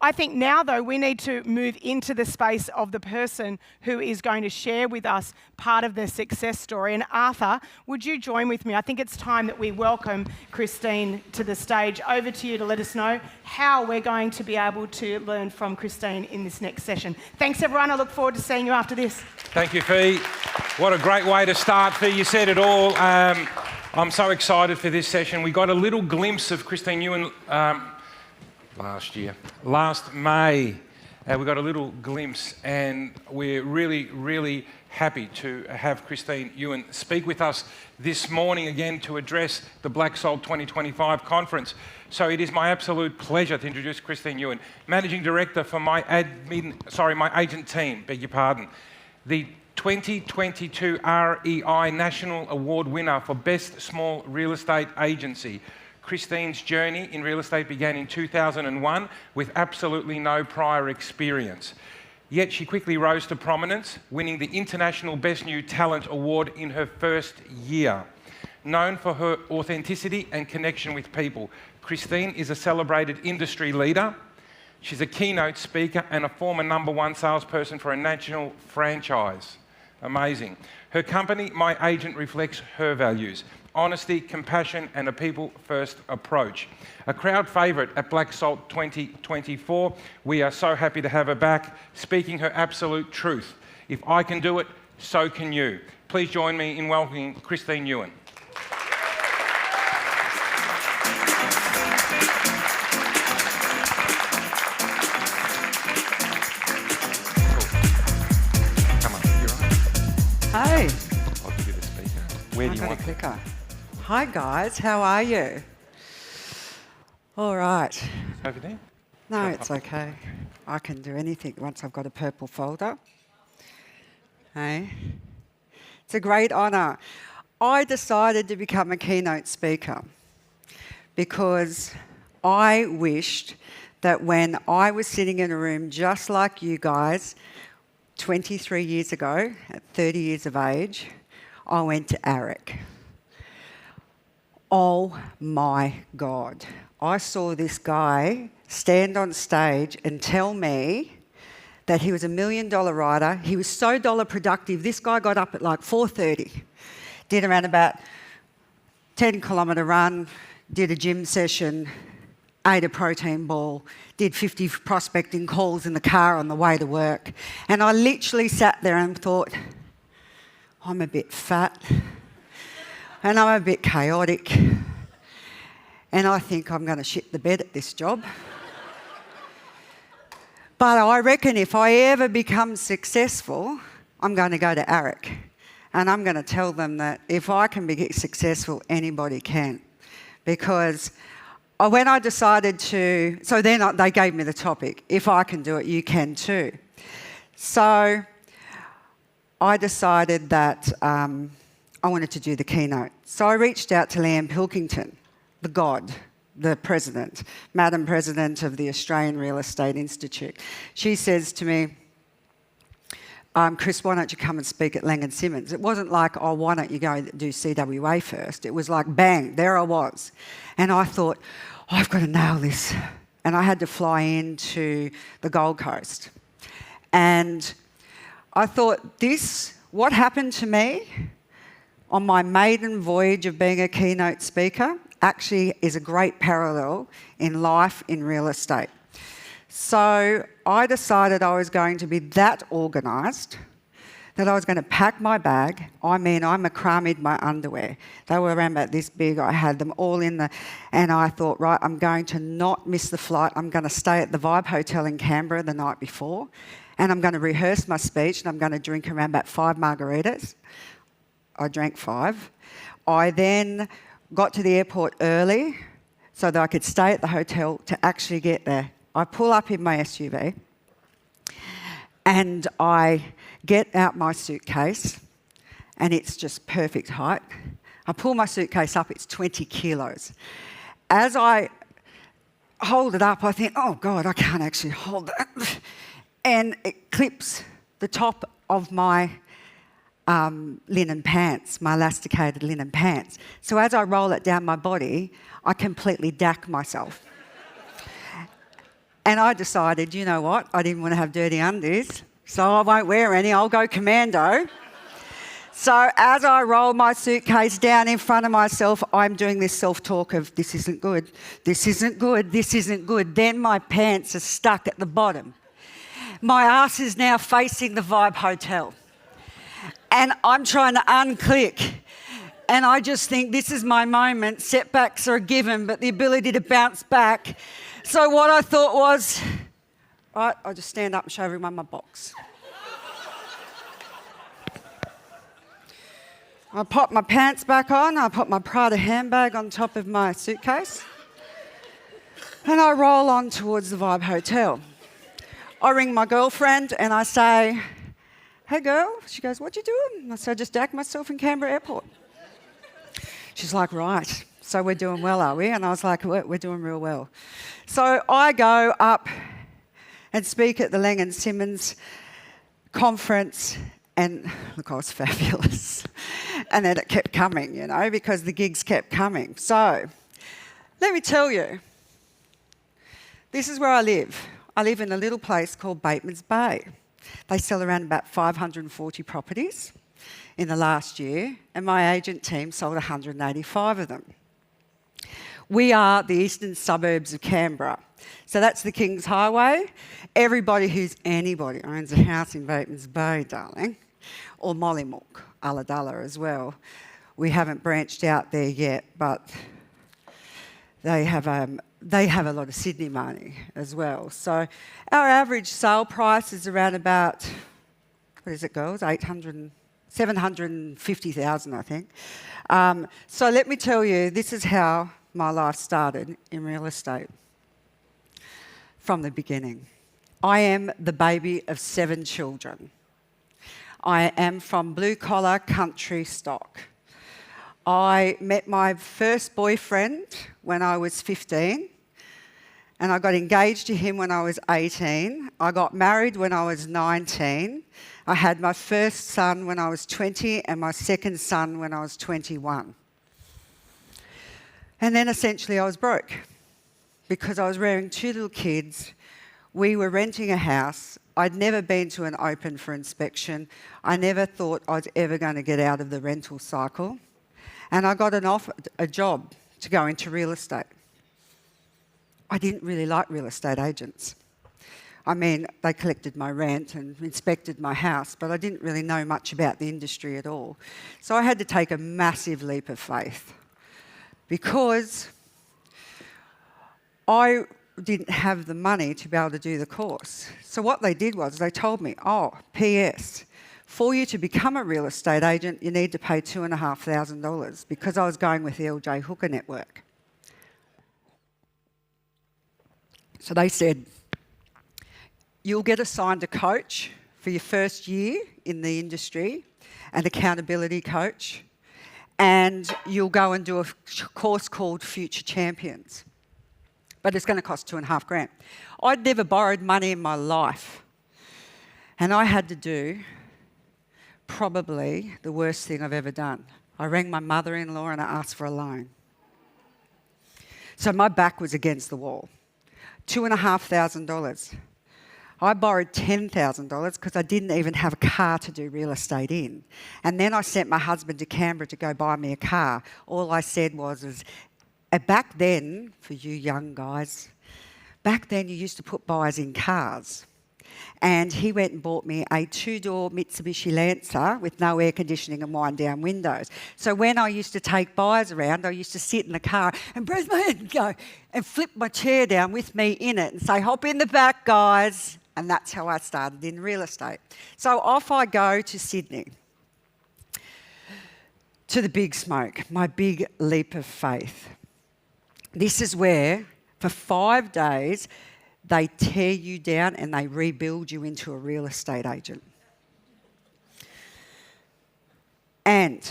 I think now, though, we need to move into the space of the person who is going to share with us part of the success story. And Arthur, would you join with me? I think it's time that we welcome Christine to the stage. Over to you to let us know how we're going to be able to learn from Christine in this next session. Thanks, everyone. I look forward to seeing you after this. Thank you, Fee. What a great way to start, Fee. You said it all. I'm so excited for this session. We got a little glimpse of Christine Ewin last May. We got a little glimpse, and we're really, really happy to have Christine Ewin speak with us this morning again to address the Black Salt 2025 conference. So it is my absolute pleasure to introduce Christine Ewin, Managing Director for my agent team, beg your pardon. The 2022 REI National Award winner for Best Small Real Estate Agency. Christine's journey in real estate began in 2001 with absolutely no prior experience. Yet she quickly rose to prominence, winning the International Best New Talent Award in her first year. Known for her authenticity and connection with people, Christine is a celebrated industry leader. She's a keynote speaker and a former #1 salesperson for a national franchise. Amazing. Her company, My Agent, reflects her values: honesty, compassion, and a people-first approach. A crowd favourite at Black Salt 2024. We are so happy to have her back, speaking her absolute truth. If I can do it, so can you. Please join me in welcoming Christine Ewin. Hey. I'll give you the speaker. Where do you want it? Hi guys, how are you? All right. Over there? No, it's okay. I can do anything once I've got a purple folder. Hey. It's a great honour. I decided to become a keynote speaker because I wished that when I was sitting in a room just like you guys 23 years ago, at 30 years of age, I went to AREC. Oh my God. I saw this guy stand on stage and tell me that he was $1 million writer. He was so dollar productive. This guy got up at like 4:30, did around about 10-kilometre run, did a gym session, ate a protein ball, did 50 prospecting calls in the car on the way to work. And I literally sat there and thought, I'm a bit fat and I'm a bit chaotic and I think I'm going to shit the bed at this job. But I reckon if I ever become successful, I'm going to go to AREC and I'm going to tell them that if I can be successful, anybody can. Because when I decided to, so then they gave me the topic, if I can do it, you can too. So I decided that I wanted to do the keynote. So I reached out to Leanne Pilkington, the God, the president, Madam President of the Australian Real Estate Institute. She says to me, Chris, why don't you come and speak at Lang & Simmons? It wasn't like, oh, why don't you go and do CWA first? It was like, bang, there I was. And I thought, oh, I've got to nail this. And I had to fly into the Gold Coast. And I thought, what happened to me on my maiden voyage of being a keynote speaker actually is a great parallel in life in real estate. So I decided I was going to be that organised that I was going to pack my bag. I mean, I macrameed my underwear. They were around about this big. I had them all in the... And I thought, right, I'm going to not miss the flight. I'm going to stay at the Vibe Hotel in Canberra the night before and I'm going to rehearse my speech and I'm going to drink around about 5 margaritas. I drank 5. I then got to the airport early so that I could stay at the hotel to actually get there. I pull up in my SUV and I get out my suitcase and it's just perfect height. I pull my suitcase up, it's 20 kilos. As I hold it up, I think, oh God, I can't actually hold that. And it clips the top of my linen pants, my elasticated linen pants. So as I roll it down my body, I completely dack myself. And I decided, you know what, I didn't want to have dirty undies, so I won't wear any, I'll go commando. So as I roll my suitcase down in front of myself, I'm doing this self-talk of, this isn't good, this isn't good, this isn't good. Then my pants are stuck at the bottom. My ass is now facing the Vibe Hotel. And I'm trying to unclick. And I just think this is my moment. Setbacks are a given, but the ability to bounce back. So what I thought was, right, I'll just stand up and show everyone my box. I pop my pants back on, I put my Prada handbag on top of my suitcase, and I roll on towards the Vibe Hotel. I ring my girlfriend and I say, hey girl. She goes, what you doing? I said, I just dacked myself in Canberra Airport. She's like, right, so we're doing well, are we? And I was like, we're doing real well. So I go up and speak at the Lang & Simmons conference, and look, I was fabulous. And then it kept coming, you know, because the gigs kept coming. So let me tell you, this is where I live. I live in a little place called Bateman's Bay. They sell around about 540 properties in the last year, and my agent team sold 185 of them. We are the eastern suburbs of Canberra. So that's the King's Highway. Anybody owns a house in Bateman's Bay, darling, or Mollymook, Ulladulla as well. We haven't branched out there yet, but they have a lot of Sydney money as well. So our average sale price is around about, what is it, girls? 750,000, I think. So let me tell you, this is how my life started in real estate from the beginning. I am the baby of 7 children. I am from blue-collar country stock. I met my first boyfriend when I was 15, and I got engaged to him when I was 18. I got married when I was 19. I had my first son when I was 20 and my second son when I was 21. And then essentially I was broke because I was rearing 2 little kids. We were renting a house. I'd never been to an open for inspection. I never thought I was ever going to get out of the rental cycle. And I got a job to go into real estate. I didn't really like real estate agents. I mean, they collected my rent and inspected my house, but I didn't really know much about the industry at all. So I had to take a massive leap of faith because I didn't have the money to be able to do the course. So what they did was they told me, oh, P.S., for you to become a real estate agent, you need to pay $2,500 because I was going with the LJ Hooker network. So they said, you'll get assigned a coach for your first year in the industry, an accountability coach, and you'll go and do a course called Future Champions. But it's going to cost $2,500. I'd never borrowed money in my life. And I had to do probably the worst thing I've ever done. I rang my mother-in-law and I asked for a loan. So my back was against the wall. $2,500. I borrowed $10,000 because I didn't even have a car to do real estate in. And then I sent my husband to Canberra to go buy me a car. All I said was back then, for you young guys, back then you used to put buyers in cars. And he went and bought me a 2-door Mitsubishi Lancer with no air conditioning and wind-down windows. So when I used to take buyers around, I used to sit in the car and press my head and go and flip my chair down with me in it and say, hop in the back, guys. And that's how I started in real estate. So off I go to Sydney, to the big smoke, my big leap of faith. This is where, for 5 days, they tear you down and they rebuild you into a real estate agent. And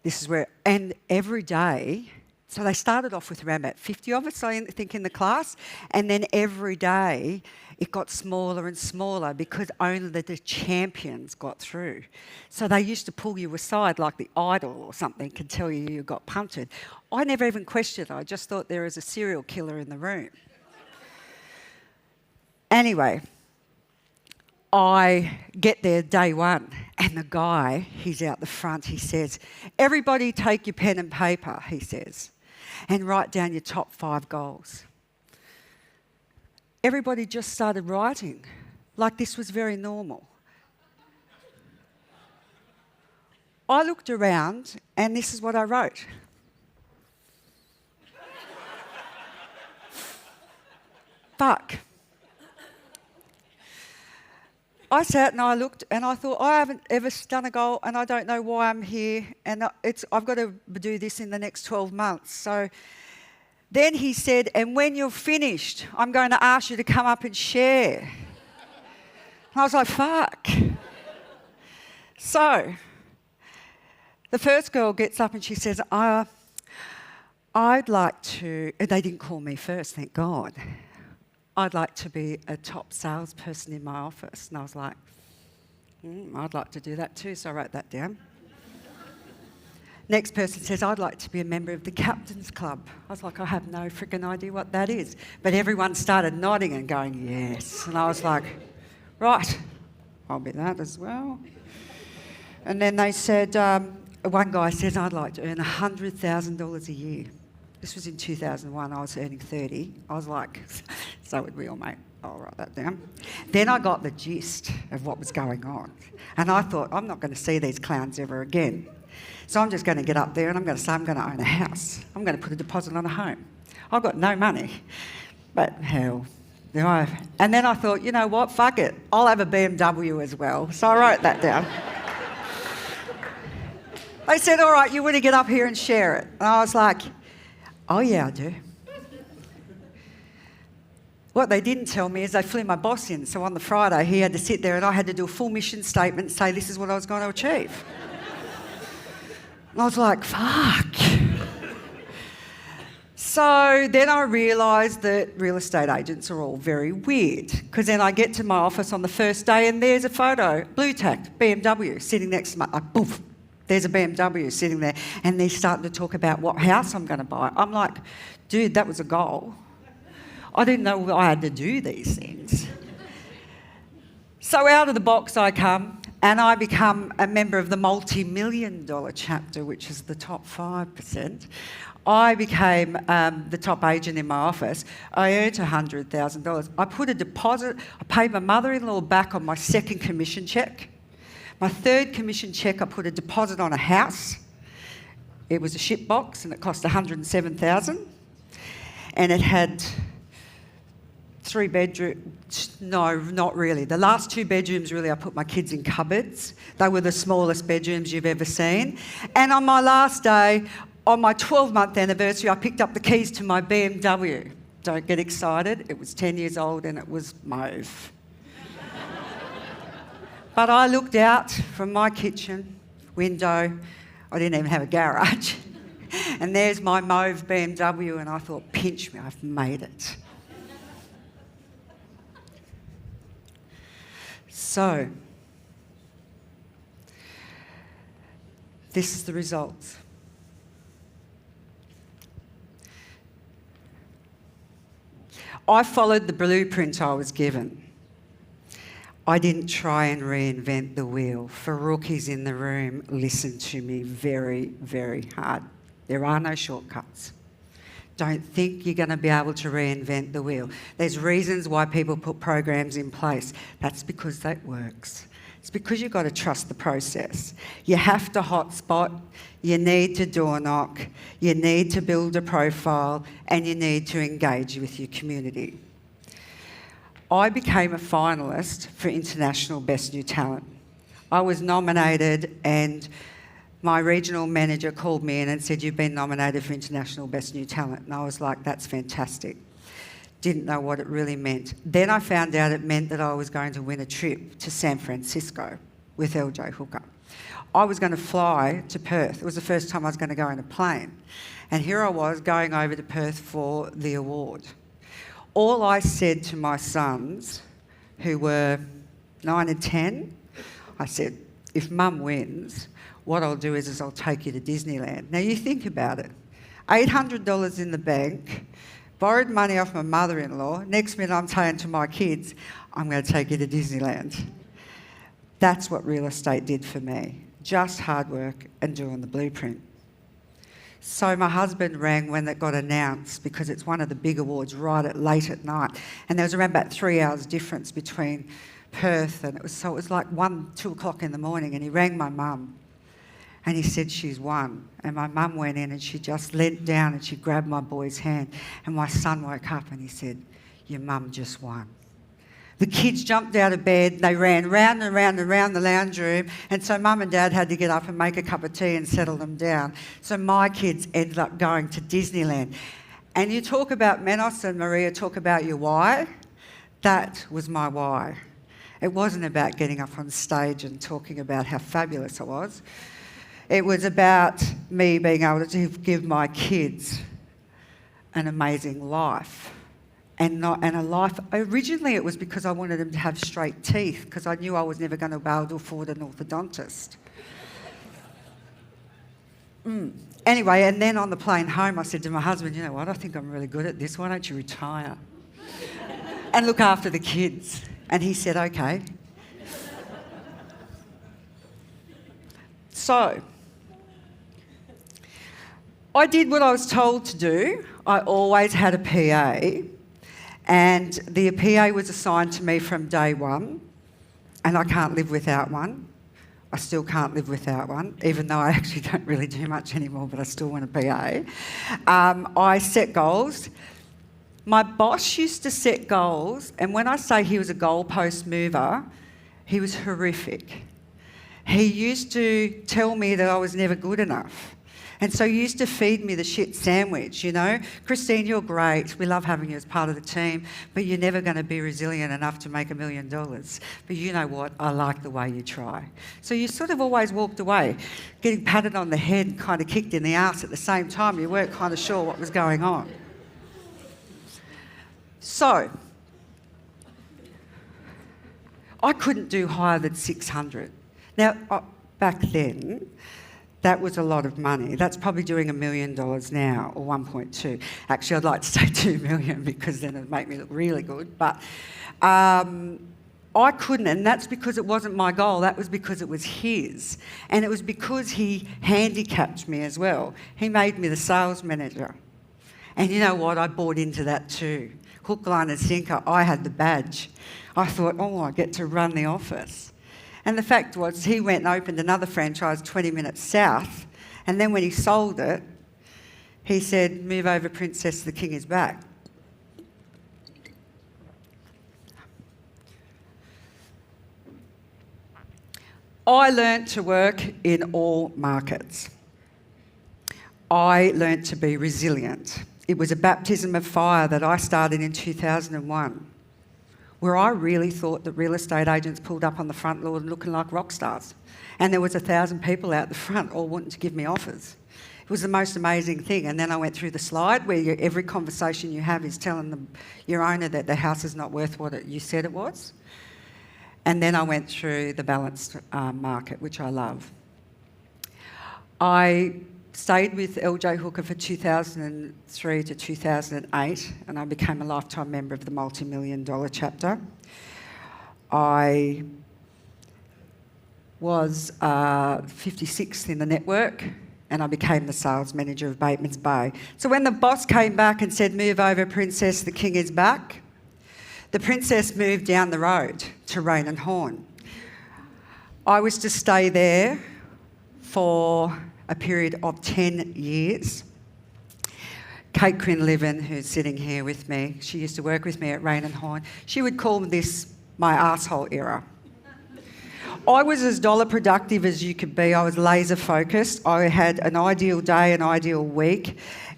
this is where, and every day, so they started off with around about 50 of us, I think, in the class, and then every day it got smaller and smaller because only the champions got through. So they used to pull you aside like the idol or something and tell you got punted. I never even questioned it. I just thought there was a serial killer in the room. Anyway, I get there day one, and the guy, he's out the front, he says, everybody take your pen and paper, he says, and write down your top 5 goals. Everybody just started writing, like this was very normal. I looked around, and this is what I wrote. Fuck. I sat and I looked and I thought, I haven't ever done a goal and I don't know why I'm here, and I've got to do this in the next 12 months. So then he said, and when you're finished, I'm going to ask you to come up and share. And I was like, fuck. So the first girl gets up and she says, I'd like to, they didn't call me first, thank God. I'd like to be a top salesperson in my office. And I was like, I'd like to do that too, so I wrote that down. Next person says, I'd like to be a member of the Captain's Club. I was like, I have no freaking idea what that is. But everyone started nodding and going, yes. And I was like, right, I'll be that as well. And then they said, one guy says, I'd like to earn $100,000 a year. This was in 2001, I was earning 30. I was like, so would we all, mate. I'll write that down. Then I got the gist of what was going on. And I thought, I'm not going to see these clowns ever again. So I'm just going to get up there and I'm going to say I'm going to own a house. I'm going to put a deposit on a home. I've got no money, but hell, no. And then I thought, you know what, fuck it. I'll have a BMW as well. So I wrote that down. They said, all right, you want to get up here and share it. And I was like, oh yeah, I do. What they didn't tell me is they flew my boss in. So on the Friday, he had to sit there and I had to do a full mission statement and say this is what I was going to achieve. And I was like, fuck. So then I realised that real estate agents are all very weird, because then I get to my office on the first day and there's a photo, blue tacked, BMW, sitting next to my, like, poof, there's a BMW sitting there, and they're starting to talk about what house I'm going to buy. I'm like, dude, that was a goal. I didn't know I had to do these things. So out of the box I come, and I become a member of the multi-million-dollar chapter, which is the top 5%. I became the top agent in my office. I earned $100,000. I put a deposit, I paid my mother-in-law back on my second commission cheque. My third commission cheque, I put a deposit on a house. It was a ship box and it cost $107,000. And it had 3 bedrooms. No, not really. The last 2 bedrooms, really, I put my kids in cupboards. They were the smallest bedrooms you've ever seen. And on my last day, on my 12-month anniversary, I picked up the keys to my BMW. Don't get excited. It was 10 years old and it was mauve. But I looked out from my kitchen window. I didn't even have a garage. And there's my mauve BMW, and I thought, pinch me, I've made it. So, this is the results. I followed the blueprint I was given. I didn't try and reinvent the wheel. For rookies in the room, listen to me very, very hard. There are no shortcuts. Don't think you're going to be able to reinvent the wheel. There's reasons why people put programs in place. That's because that works. It's because you've got to trust the process. You have to hotspot, you need to door knock, you need to build a profile, and you need to engage with your community. I became a finalist for International Best New Talent. I was nominated and my regional manager called me in and said, you've been nominated for International Best New Talent. And I was like, that's fantastic. Didn't know what it really meant. Then I found out it meant that I was going to win a trip to San Francisco with LJ Hooker. I was going to fly to Perth. It was the first time I was going to go in a plane. And here I was going over to Perth for the award. All I said to my sons, who were 9 and 10, I said, if Mum wins, what I'll do is I'll take you to Disneyland. Now you think about it. $800 in the bank, borrowed money off my mother-in-law. Next minute I'm saying to my kids, I'm going to take you to Disneyland. That's what real estate did for me. Just hard work and doing the blueprint. So my husband rang when it got announced, because it's one of the big awards late at night. And there was around about 3 hours difference between Perth, and it was like 1, 2 o'clock in the morning, and he rang my mum and he said she's won. And my mum went in and she just leant down and she grabbed my boy's hand, and my son woke up and he said, your mum just won. The kids jumped out of bed, they ran round and round and round the lounge room, and so Mum and Dad had to get up and make a cup of tea and settle them down. So my kids ended up going to Disneyland. And you talk about Menos, and Maria talk about your why. That was my why. It wasn't about getting up on stage and talking about how fabulous I was. It was about me being able to give my kids an amazing life. And a life, originally it was because I wanted them to have straight teeth, because I knew I was never going to be able to afford an orthodontist. Anyway, and then on the plane home I said to my husband, you know what, I think I'm really good at this, why don't you retire and look after the kids? And he said, okay. So, I did what I was told to do. I always had a PA. And the PA was assigned to me from day one, and I can't live without one. I still can't live without one, even though I actually don't really do much anymore, but I still want a PA. I set goals. My boss used to set goals, and when I say he was a goalpost mover, he was horrific. He used to tell me that I was never good enough. And so he used to feed me the shit sandwich, you know. Christine, you're great. We love having you as part of the team, but you're never going to be resilient enough to make $1 million. But you know what? I like the way you try. So you sort of always walked away, getting patted on the head and kind of kicked in the arse at the same time. You weren't kind of sure what was going on. So I couldn't do higher than 600. Now, back then, that was a lot of money. That's probably doing $1 million now, or 1.2. Actually, I'd like to say 2 million, because then it'd make me look really good. But I couldn't, and that's because it wasn't my goal. That was because it was his. And it was because he handicapped me as well. He made me the sales manager. And you know what? I bought into that too. Hook, line and sinker. I had the badge. I thought, oh, I get to run the office. And the fact was, he went and opened another franchise 20 minutes south, and then when he sold it, he said, move over, Princess, the king is back. I learnt to work in all markets. I learnt to be resilient. It was a baptism of fire that I started in 2001. Where I really thought that real estate agents pulled up on the front lawn looking like rock stars. And there was 1,000 people out the front all wanting to give me offers. It was the most amazing thing. And then I went through the slide where every conversation you have is telling your owner that the house is not worth what you said it was. And then I went through the balanced market, which I love. I stayed with LJ Hooker for 2003 to 2008, and I became a lifetime member of the multi-million-dollar chapter. I was 56th in the network, and I became the sales manager of Bateman's Bay. So when the boss came back and said, move over, Princess, the king is back, the princess moved down the road to Rain and Horn. I was to stay there for a period of 10 years. Kate Quinlivan, who's sitting here with me, she used to work with me at Rain and Horn. She would call this my arsehole era. I was as dollar productive as you could be. I was laser focused. I had an ideal day, an ideal week.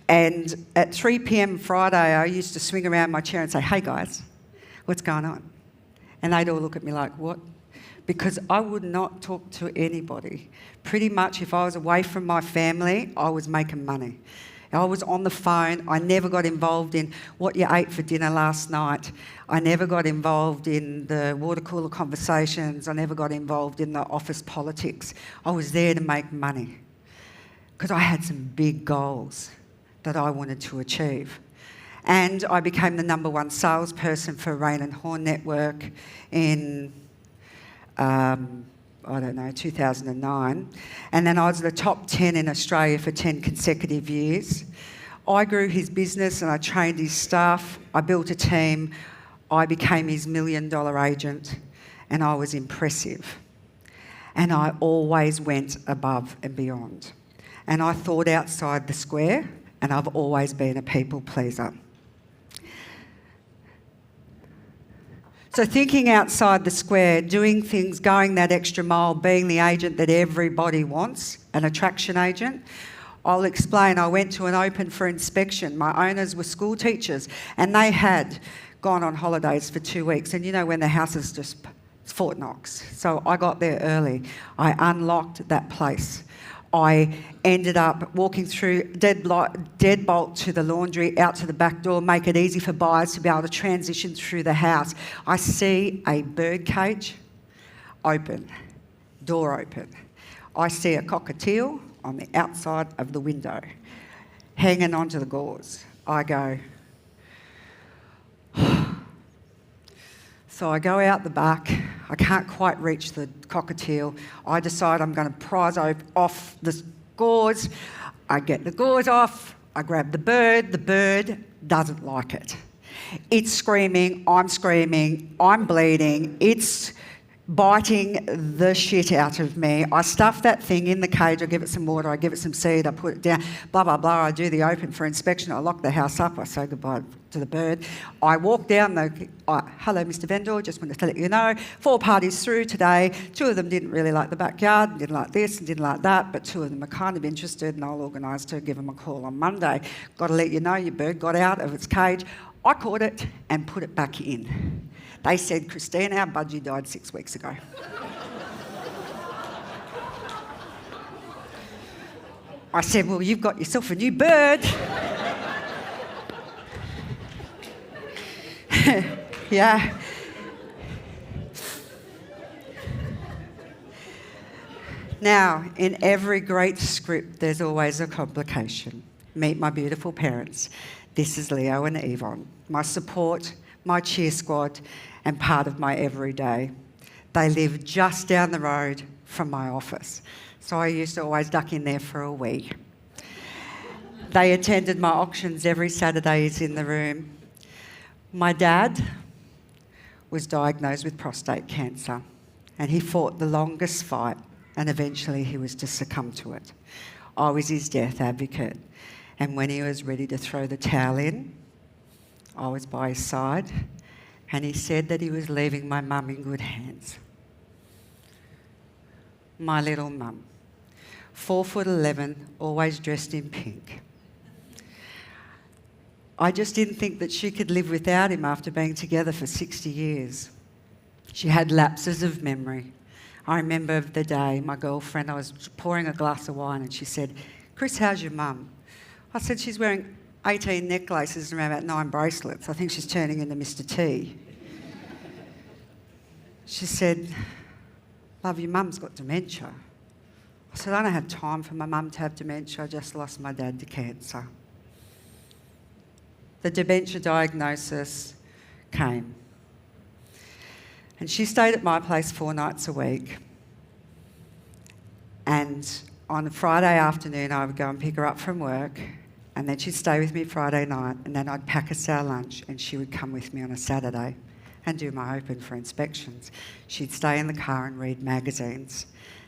And at 3 p.m. Friday, I used to swing around my chair and say, hey guys, what's going on? And they'd all look at me like, what? Because I would not talk to anybody. Pretty much if I was away from my family, I was making money. I was on the phone. I never got involved in what you ate for dinner last night. I never got involved in the water cooler conversations. I never got involved in the office politics. I was there to make money because I had some big goals that I wanted to achieve. And I became the #1 salesperson for Rain and Horn Network in, 2009. And then I was the top 10 in Australia for 10 consecutive years. I grew his business and I trained his staff. I built a team. I became his $1 million agent, and I was impressive. And I always went above and beyond. And I thought outside the square, and I've always been a people pleaser. So thinking outside the square, doing things, going that extra mile, being the agent that everybody wants, an attraction agent. I'll explain. I went to an open for inspection. My owners were school teachers, and they had gone on holidays for 2 weeks. And you know when the house is just Fort Knox. So I got there early. I unlocked that place. I ended up walking through deadbolt to the laundry, out to the back door, make it easy for buyers to be able to transition through the house. I see a bird cage open, door open. I see a cockatiel on the outside of the window, hanging onto the gauze. I go, so I go out the back. I can't quite reach the cockatiel. I decide I'm going to prise off the gauze. I get the gauze off. I grab the bird. The bird doesn't like it. It's screaming. I'm bleeding. It's biting the shit out of me. I stuff that thing in the cage. I give it some water. I give it some seed. I put it down. Blah, blah, blah. I do the open for inspection. I lock the house up. I say goodbye to the bird. I walk down hello, Mr. Vendor. Just wanted to let you know, 4 parties through today. 2 of them didn't really like the backyard, didn't like this and didn't like that, but 2 of them are kind of interested, and I'll organise to give them a call on Monday. Got to let you know your bird got out of its cage. I caught it and put it back in. They said, Christine, our budgie died 6 weeks ago. I said, well, you've got yourself a new bird. Yeah. Now, in every great script, there's always a complication. Meet my beautiful parents. This is Leo and Ewin, my support, my cheer squad, and part of my everyday. They live just down the road from my office, so I used to always duck in there for a wee. They attended my auctions every Saturday. He's in the room. My dad was diagnosed with prostate cancer, and he fought the longest fight, and eventually he was to succumb to it. I was his death advocate, and when he was ready to throw the towel in, I was by his side, and he said that he was leaving my mum in good hands. My little mum, 4'11", always dressed in pink. I just didn't think that she could live without him after being together for 60 years. She had lapses of memory. I remember the day my girlfriend, I was pouring a glass of wine, and she said, Chris, how's your mum? I said, she's wearing 18 necklaces and around about 9 bracelets. I think she's turning into Mr. T. She said, love, your mum's got dementia. I said, I don't have time for my mum to have dementia. I just lost my dad to cancer. The dementia diagnosis came. And she stayed at my place 4 nights a week. And on a Friday afternoon, I would go and pick her up from work, and then she'd stay with me Friday night, and then I'd pack us our lunch, and she would come with me on a Saturday and do my open for inspections. She'd stay in the car and read magazines.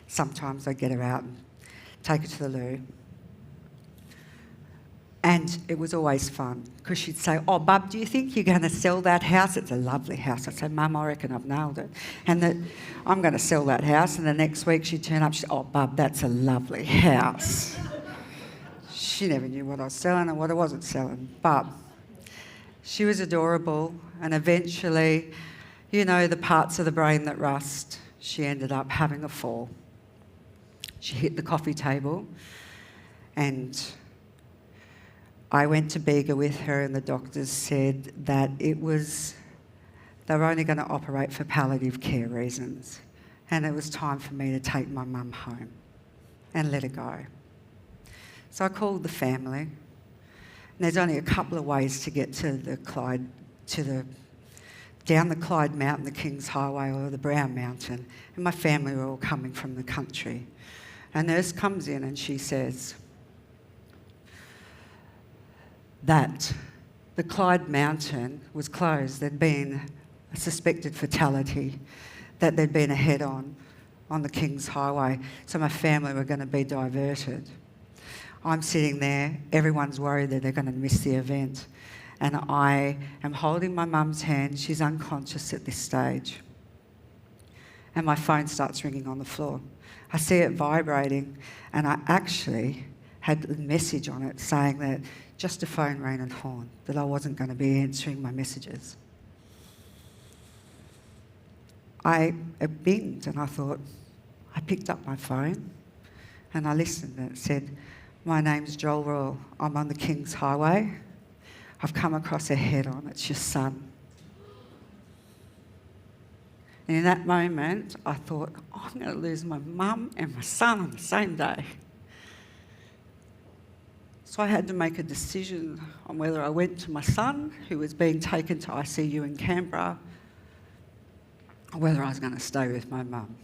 Sometimes I'd get her out and take her to the loo. And it was always fun, because she'd say, oh, Bub, do you think you're going to sell that house? It's a lovely house. I'd say, Mum, I reckon I've nailed it. And that I'm going to sell that house. And the next week she'd turn up, she'd say, oh, Bub, that's a lovely house. She never knew what I was selling and what I wasn't selling. But she was adorable, and eventually, you know, the parts of the brain that rust, she ended up having a fall. She hit the coffee table, and I went to Bega with her, and the doctors said that they were only going to operate for palliative care reasons, and it was time for me to take my mum home and let her go. So I called the family, there's only a couple of ways to get to the Clyde, down the Clyde Mountain, the King's Highway, or the Brown Mountain. And my family were all coming from the country. A nurse comes in and she says that the Clyde Mountain was closed. There'd been a suspected fatality, that there'd been a head-on the King's Highway, so my family were going to be diverted. I'm sitting there, everyone's worried that they're going to miss the event, and I am holding my mum's hand. She's unconscious at this stage. And my phone starts ringing on the floor. I see it vibrating, and I actually had a message on it saying that just a phone, rain and horn, that I wasn't going to be answering my messages. I binged and I thought, I picked up my phone and I listened, and it said, "My name's Joel Royal. I'm on the King's Highway. I've come across a head-on. It's your son." And in that moment, I thought, I'm going to lose my mum and my son on the same day. So I had to make a decision on whether I went to my son, who was being taken to ICU in Canberra, or whether I was going to stay with my mum.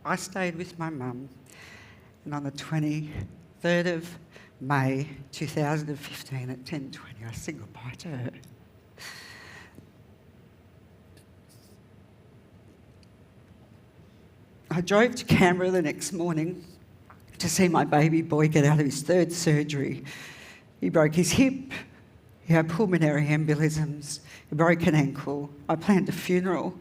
I stayed with my mum, and on the 23rd of May 2015 at 10:20, I said goodbye to her. I drove to Canberra the next morning to see my baby boy get out of his third surgery. He broke his hip, he had pulmonary embolisms, he broke an ankle. I planned a funeral.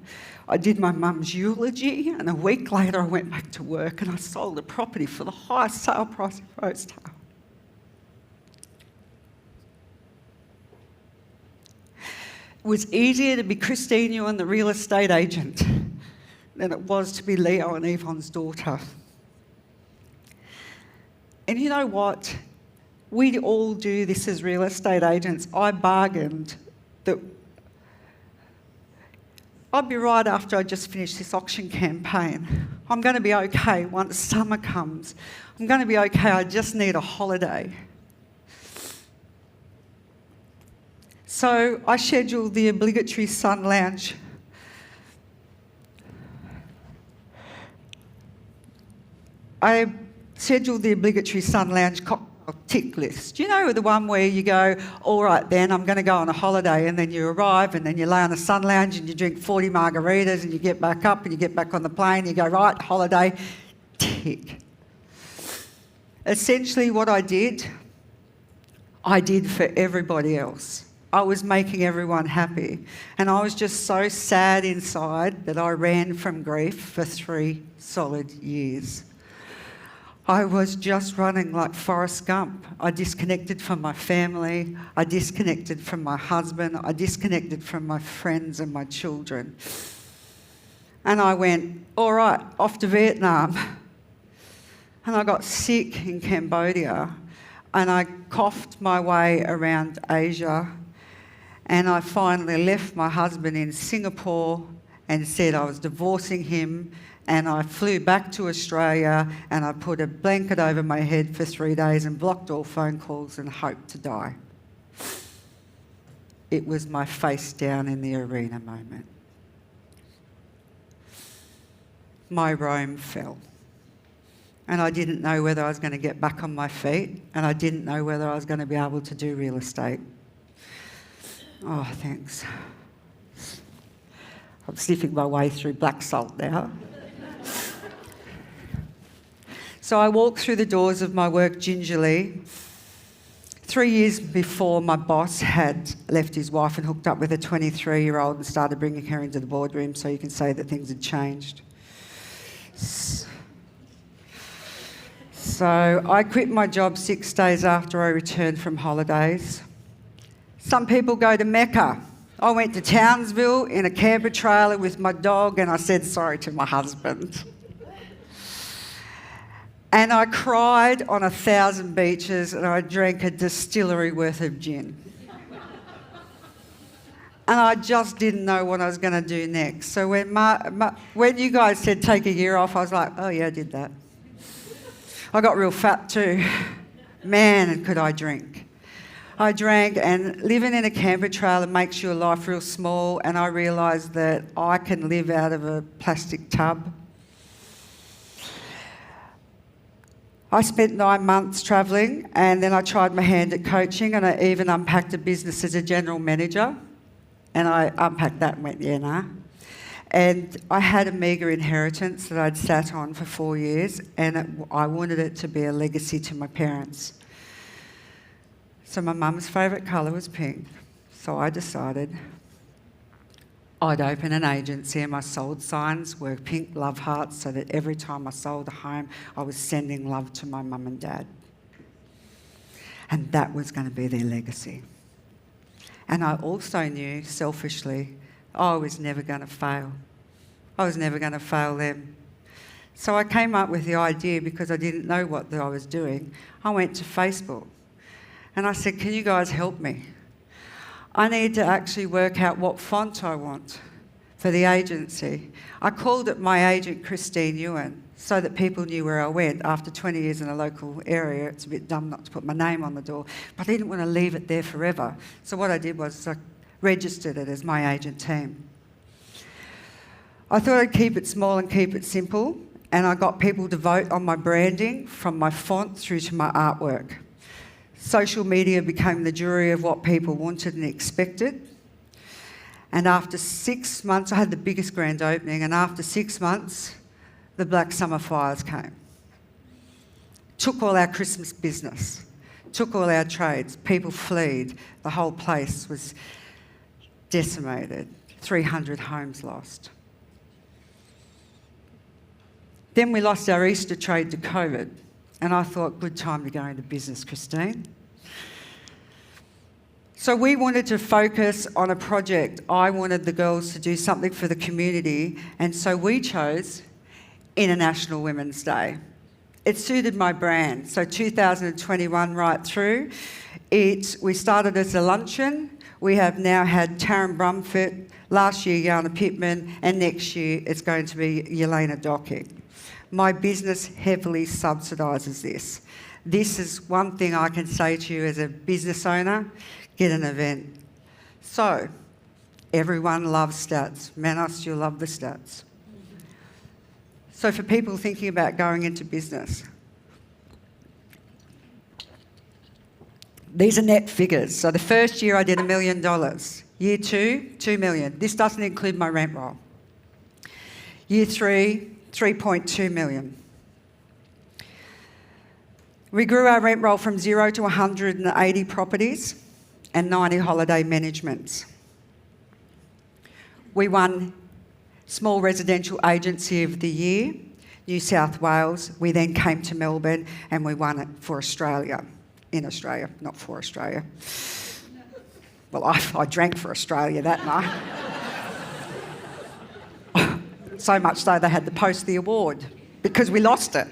I did my mum's eulogy, and a week later I went back to work and I sold the property for the highest sale price of Rosedale. It was easier to be Christine Ewin, the real estate agent, than it was to be Leo and Yvonne's daughter. And you know what? We all do this as real estate agents. I bargained that I'd be right after I just finished this auction campaign. I'm going to be okay once summer comes. I'm going to be okay. I just need a holiday. So I scheduled the obligatory sun lounge. I scheduled the obligatory sun lounge cocktail tick list. You know, the one where you go, all right then, I'm going to go on a holiday, and then you arrive and then you lay on the sun lounge and you drink 40 margaritas and you get back up and you get back on the plane and you go, right, holiday, tick. Essentially what I did for everybody else. I was making everyone happy, and I was just so sad inside that I ran from grief for 3 solid years. I was just running like Forrest Gump. I disconnected from my family, I disconnected from my husband, I disconnected from my friends and my children. And I went, all right, off to Vietnam. And I got sick in Cambodia, and I coughed my way around Asia, and I finally left my husband in Singapore and said I was divorcing him. And I flew back to Australia and I put a blanket over my head for 3 days and blocked all phone calls and hoped to die. It was my face down in the arena moment. My Rome fell. And I didn't know whether I was going to get back on my feet, and I didn't know whether I was going to be able to do real estate. Oh, thanks. I'm sniffing my way through black salt now. So I walked through the doors of my work gingerly. 3 years before, my boss had left his wife and hooked up with a 23-year-old and started bringing her into the boardroom, so you can say that things had changed. So I quit my job 6 days after I returned from holidays. Some people go to Mecca. I went to Townsville in a camper trailer with my dog, and I said sorry to my husband. And I cried on 1,000 beaches, and I drank a distillery worth of gin. And I just didn't know what I was going to do next. So when you guys said take a year off, I was like, oh yeah, I did that. I got real fat too. Man, and could I drink. I drank, and living in a camper trailer makes your life real small, and I realised that I can live out of a plastic tub. I spent 9 months travelling, and then I tried my hand at coaching, and I even unpacked a business as a general manager. And I unpacked that and went, yeah, nah. And I had a meagre inheritance that I'd sat on for 4 years, and I wanted it to be a legacy to my parents. So my mum's favourite colour was pink. So I decided I'd open an agency, and my sold signs were pink love hearts, so that every time I sold a home, I was sending love to my mum and dad. And that was going to be their legacy. And I also knew, selfishly, I was never going to fail. I was never going to fail them. So I came up with the idea, because I didn't know what I was doing. I went to Facebook and I said, can you guys help me? I need to actually work out what font I want for the agency. I called it my agent, Christine Ewin, so that people knew where I went. After 20 years in a local area, it's a bit dumb not to put my name on the door, but I didn't want to leave it there forever. So what I did was I registered it as my agent team. I thought I'd keep it small and keep it simple, and I got people to vote on my branding, from my font through to my artwork. Social media became the jury of what people wanted and expected. And after 6 months, I had the biggest grand opening, and after 6 months, the Black Summer fires came. Took all our Christmas business, took all our trades, people fled, the whole place was decimated, 300 homes lost. Then we lost our Easter trade to COVID, and I thought, good time to go into business, Christine. So we wanted to focus on a project. I wanted the girls to do something for the community, and so we chose International Women's Day. It suited my brand. So 2021 right through, we started as a luncheon. We have now had Taryn Brumfitt, last year Yana Pittman, and next year it's going to be Yelena Docking. My business heavily subsidises this. This is one thing I can say to you as a business owner, get an event. So, everyone loves stats. Manos, you'll love the stats. So for people thinking about going into business, these are net figures. So the first year I did $1 million. Year 2, 2 million. This doesn't include my rent roll. Year 3, 3.2 million. We grew our rent roll from 0 to 180 properties and 90 holiday managements. We won Small Residential Agency of the Year, New South Wales. We then came to Melbourne and we won it for Australia. In Australia, not for Australia. Well, I drank for Australia that night. So much so they had to post the award because we lost it.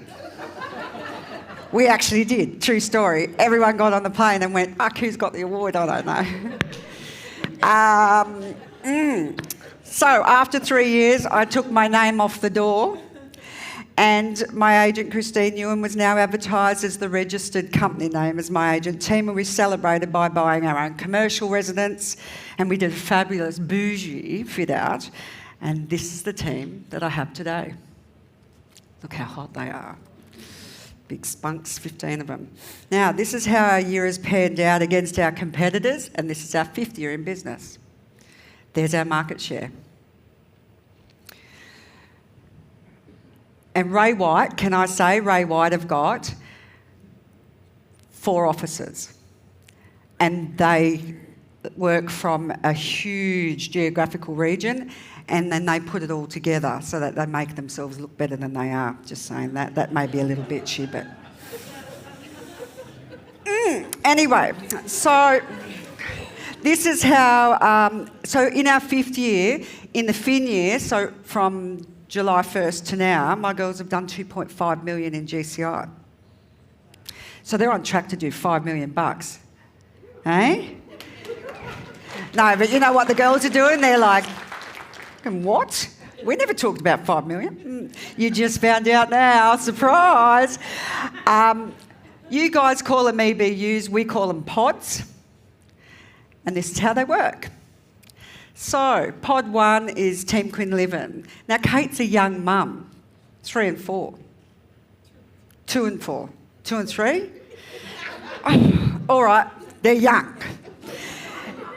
We actually did, true story. Everyone got on the plane and went, fuck, who's got the award? I don't know. So after 3 years, I took my name off the door, and my agent, Christine Ewin, was now advertised as the registered company name as my agent team, and we celebrated by buying our own commercial residence, and we did a fabulous bougie fit out, and this is the team that I have today. Look how hot they are. Big spunks, 15 of them. Now, this is how our year has panned out against our competitors, and this is our 5th year in business. There's our market share. And Ray White, can I say, Ray White have got 4 offices. And they work from a huge geographical region, and then they put it all together so that they make themselves look better than they are. Just saying that. That may be a little bitchy, but... Anyway, so this is how... so in our 5th year, in the fin year, so from July 1st to now, my girls have done 2.5 million in GCI. So they're on track to do $5 million. Eh? No, but you know what the girls are doing? They're like... What? We never talked about 5 million. You just found out now. Surprise. You guys call them EBUs, we call them pods. And this is how they work. So, pod 1 is Team Quinlivan. Now, Kate's a young mum, 3 and 4. 2 and 4. 2 and 3? All right, they're young.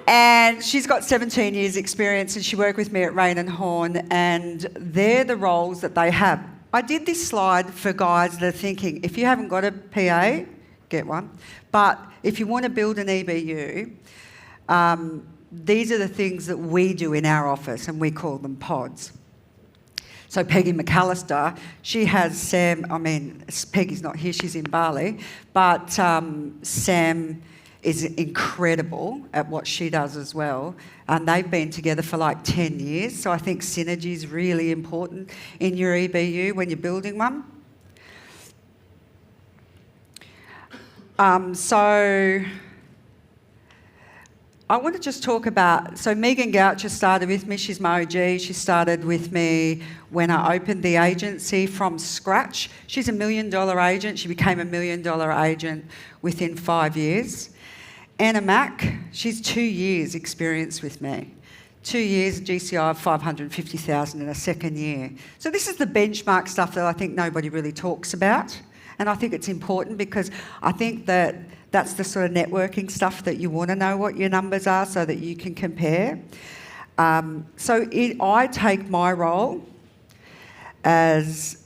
And she's got 17 years experience and she worked with me at Rain and Horn, and they're the roles that they have. I did this slide for guys that are thinking, if you haven't got a PA, get one. But if you want to build an EBU, these are the things that we do in our office, and we call them pods. So Peggy McAllister, she has Sam, Peggy's not here, she's in Bali, but Sam is incredible at what she does as well. And they've been together for like 10 years, so I think synergy is really important in your EBU when you're building one. So I want to just talk about, so Megan Goucher started with me, she's my OG, she started with me when I opened the agency from scratch. She's $1 million agent, she became $1 million agent within 5 years. Anna Mack, she's 2 years experience with me. 2 years GCI of 550,000 in a second year. So this is the benchmark stuff that I think nobody really talks about. And I think it's important because I think that that's the sort of networking stuff that you want to know what your numbers are so that you can compare. I take my role as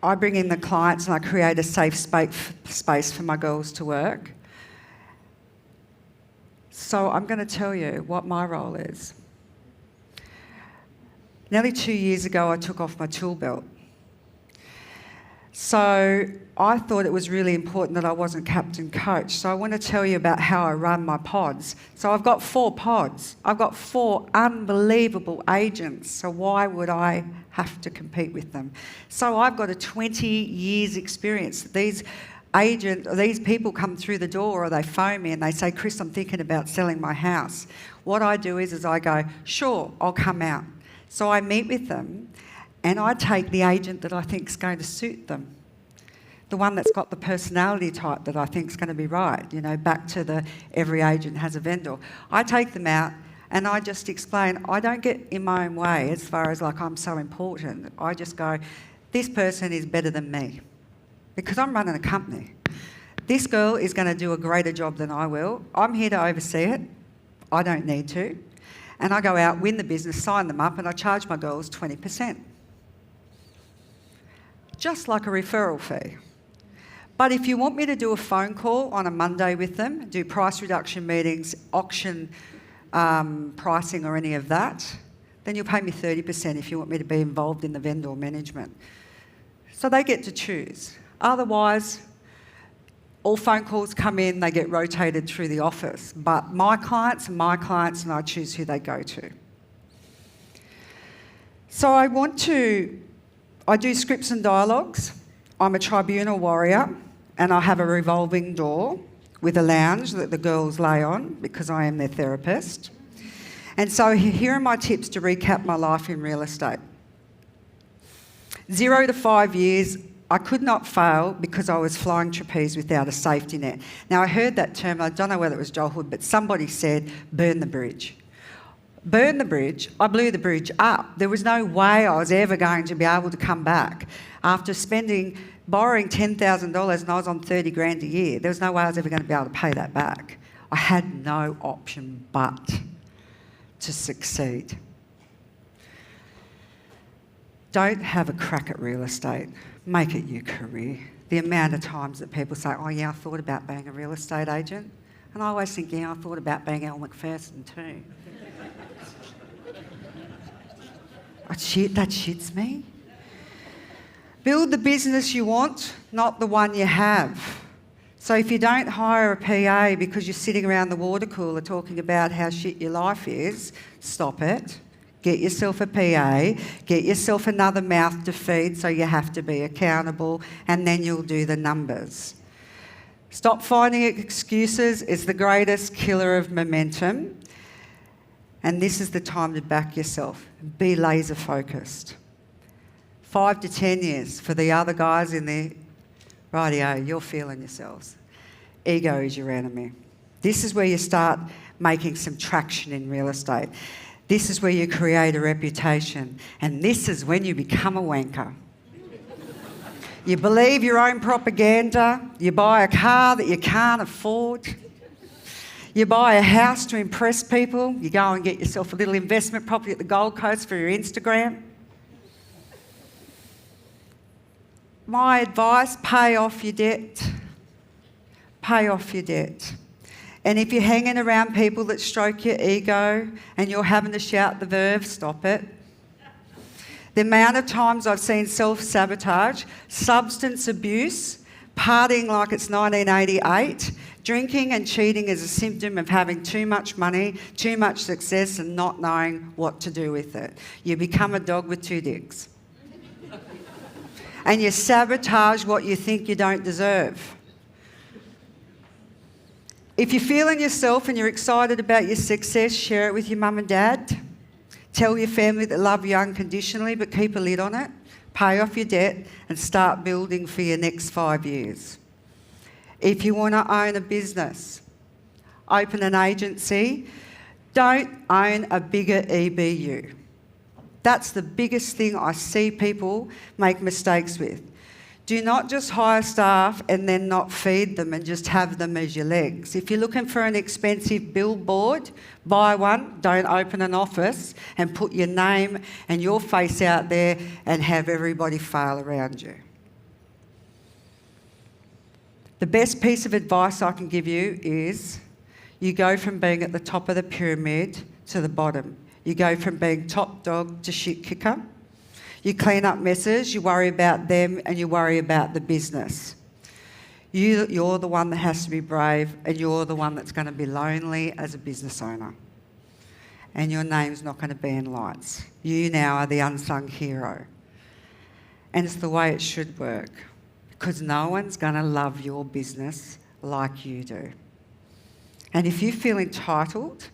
I bring in the clients and I create a safe space for my girls to work. So I'm going to tell you what my role is. Nearly 2 years ago, I took off my tool belt. So I thought it was really important that I wasn't captain coach. So I want to tell you about how I run my pods. So I've got 4 pods. I've got 4 unbelievable agents. So why would I have to compete with them? So I've got a 20 years experience. These people come through the door or they phone me and they say, Chris, I'm thinking about selling my house. What I do is I go, sure, I'll come out. So I meet with them and I take the agent that I think is going to suit them. The one that's got the personality type that I think is going to be right. You know, back to the every agent has a vendor. I take them out and I just explain, I don't get in my own way as far as like I'm so important. I just go, this person is better than me because I'm running a company. This girl is going to do a greater job than I will. I'm here to oversee it. I don't need to. And I go out, win the business, sign them up, and I charge my girls 20%. Just like a referral fee. But if you want me to do a phone call on a Monday with them, do price reduction meetings, auction pricing or any of that, then you'll pay me 30% if you want me to be involved in the vendor management. So they get to choose. Otherwise, all phone calls come in, they get rotated through the office. But my clients, and I choose who they go to. So I do scripts and dialogues. I'm a tribunal warrior and I have a revolving door with a lounge that the girls lay on because I am their therapist. And so here are my tips to recap my life in real estate. 0 to 5 years, I could not fail because I was flying trapeze without a safety net. Now I heard that term, I don't know whether it was Joel Hood, but somebody said, burn the bridge. Burn the bridge, I blew the bridge up. There was no way I was ever going to be able to come back. After borrowing $10,000 and I was on 30 grand a year, there was no way I was ever going to be able to pay that back. I had no option but to succeed. Don't have a crack at real estate. Make it your career. The amount of times that people say, oh yeah, I thought about being a real estate agent. And I always think, yeah, I thought about being Elle Macpherson too. That shits me. Build the business you want, not the one you have. So if you don't hire a PA because you're sitting around the water cooler talking about how shit your life is, stop it. Get yourself a PA, get yourself another mouth to feed so you have to be accountable, and then you'll do the numbers. Stop finding excuses. It's the greatest killer of momentum. And this is the time to back yourself. Be laser focused. 5 to 10 years for the other guys in the Rightio, you're feeling yourselves. Ego is your enemy. This is where you start making some traction in real estate. This is where you create a reputation. And this is when you become a wanker. You believe your own propaganda. You buy a car that you can't afford. You buy a house to impress people. You go and get yourself a little investment property at the Gold Coast for your Instagram. My advice, pay off your debt. Pay off your debt. And if you're hanging around people that stroke your ego and you're having to shout the verve, stop it. The amount of times I've seen self-sabotage, substance abuse, partying like it's 1988, drinking and cheating is a symptom of having too much money, too much success and not knowing what to do with it. You become a dog with two dicks. And you sabotage what you think you don't deserve. If you're feeling yourself and you're excited about your success, share it with your mum and dad. Tell your family that love you unconditionally, but keep a lid on it. Pay off your debt and start building for your next 5 years. If you want to own a business, open an agency, don't own a bigger EBU. That's the biggest thing I see people make mistakes with. Do not just hire staff and then not feed them and just have them as your legs. If you're looking for an expensive billboard, buy one, don't open an office and put your name and your face out there and have everybody fail around you. The best piece of advice I can give you is you go from being at the top of the pyramid to the bottom. You go from being top dog to shit kicker. You clean up messes, you worry about them and you worry about the business. You're the one that has to be brave and you're the one that's going to be lonely as a business owner. And your name's not going to be in lights. You now are the unsung hero. And it's the way it should work because no one's going to love your business like you do. And if you feel entitled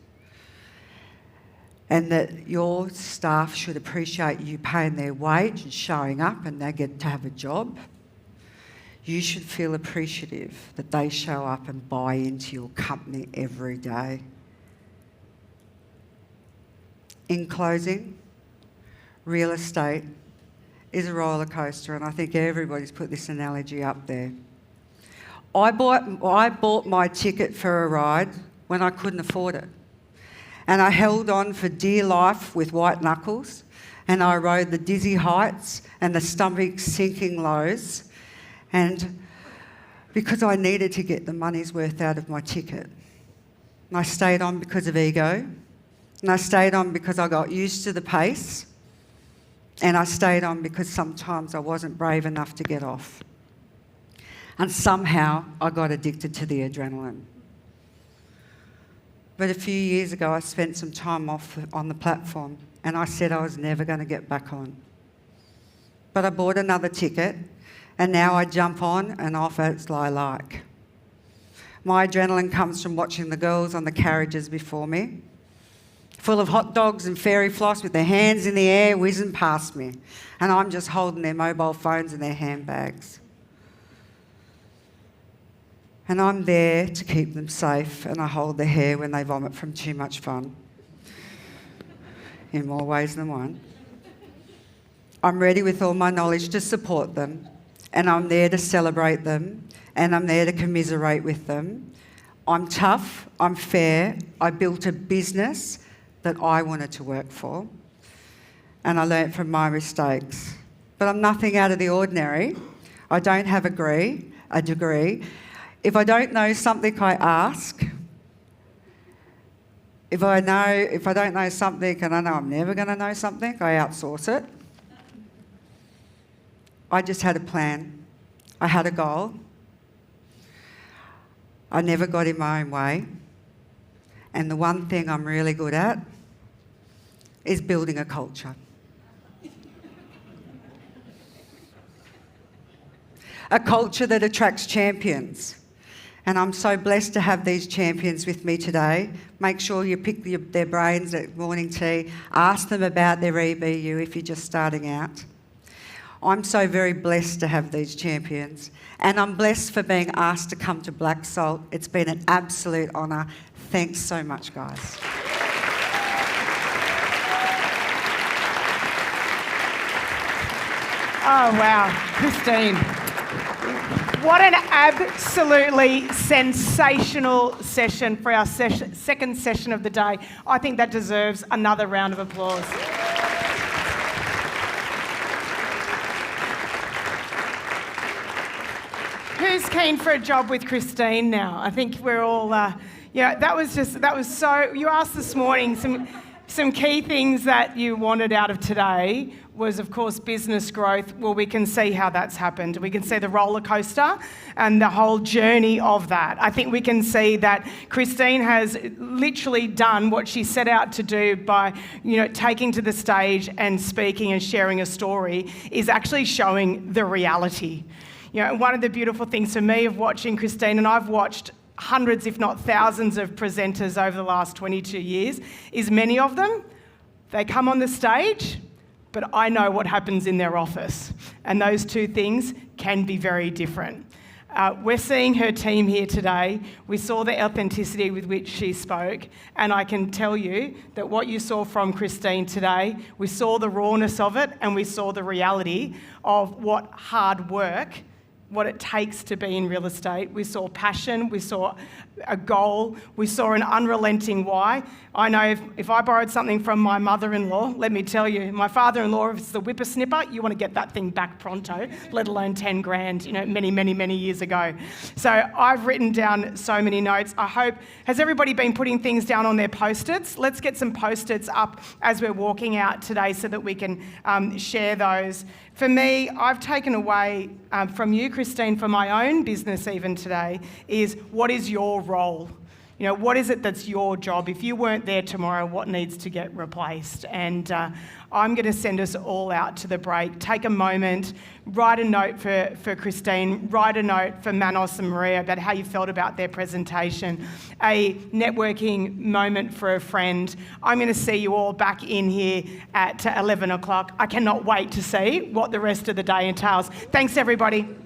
and that your staff should appreciate you paying their wage and showing up and they get to have a job, you should feel appreciative that they show up and buy into your company every day. In closing, real estate is a roller coaster, and I think everybody's put this analogy up there. I bought my ticket for a ride when I couldn't afford it. And I held on for dear life with white knuckles, and I rode the dizzy heights and the stomach-sinking lows, and because I needed to get the money's worth out of my ticket. And I stayed on because of ego, and I stayed on because I got used to the pace, and I stayed on because sometimes I wasn't brave enough to get off. And somehow I got addicted to the adrenaline. But a few years ago, I spent some time off on the platform and I said I was never going to get back on. But I bought another ticket and now I jump on and off as I like. My adrenaline comes from watching the girls on the carriages before me, full of hot dogs and fairy floss with their hands in the air whizzing past me. And I'm just holding their mobile phones and their handbags. And I'm there to keep them safe, and I hold their hair when they vomit from too much fun, in more ways than one. I'm ready with all my knowledge to support them, and I'm there to celebrate them, and I'm there to commiserate with them. I'm tough, I'm fair, I built a business that I wanted to work for, and I learnt from my mistakes. But I'm nothing out of the ordinary. I don't have a degree. If I don't know something, I ask. If I don't know something and I know I'm never going to know something, I outsource it. I just had a plan. I had a goal. I never got in my own way. And the one thing I'm really good at is building a culture. A culture that attracts champions. And I'm so blessed to have these champions with me today. Make sure you pick their brains at morning tea. Ask them about their EBU if you're just starting out. I'm so very blessed to have these champions, and I'm blessed for being asked to come to Black Salt. It's been an absolute honour. Thanks so much, guys. Oh, wow. Christine. What an absolutely sensational session for our second session of the day. I think that deserves another round of applause. Who's keen for a job with Christine now? I think we're all, that was so, you asked this morning some key things that you wanted out of today was, of course, business growth. Well, we can see how that's happened. We can see the roller coaster and the whole journey of that. I think we can see that Christine has literally done what she set out to do by, taking to the stage and speaking and sharing a story, is actually showing the reality. One of the beautiful things for me of watching Christine, and I've watched hundreds, if not thousands of presenters over the last 22 years, is many of them, they come on the stage, but I know what happens in their office. And those two things can be very different. We're seeing her team here today. We saw the authenticity with which she spoke, and I can tell you that what you saw from Christine today, we saw the rawness of it, and we saw the reality of what hard work, what it takes to be in real estate. We saw passion, we saw a goal, we saw an unrelenting why. I know if I borrowed something from my mother-in-law, let me tell you, my father-in-law, if it's the whippersnipper, you want to get that thing back pronto, let alone 10 grand, many, many, many years ago. So I've written down so many notes. I hope, has everybody been putting things down on their post-its? Let's get some post-its up as we're walking out today so that we can share those. For me, I've taken away from you, Christine, for my own business even today, is what is your role? What is it that's your job? If you weren't there tomorrow, what needs to get replaced? And I'm going to send us all out to the break. Take a moment, write a note for Christine, write a note for Manos and Maria about how you felt about their presentation, a networking moment for a friend. I'm going to see you all back in here at 11 o'clock. I cannot wait to see what the rest of the day entails. Thanks, everybody.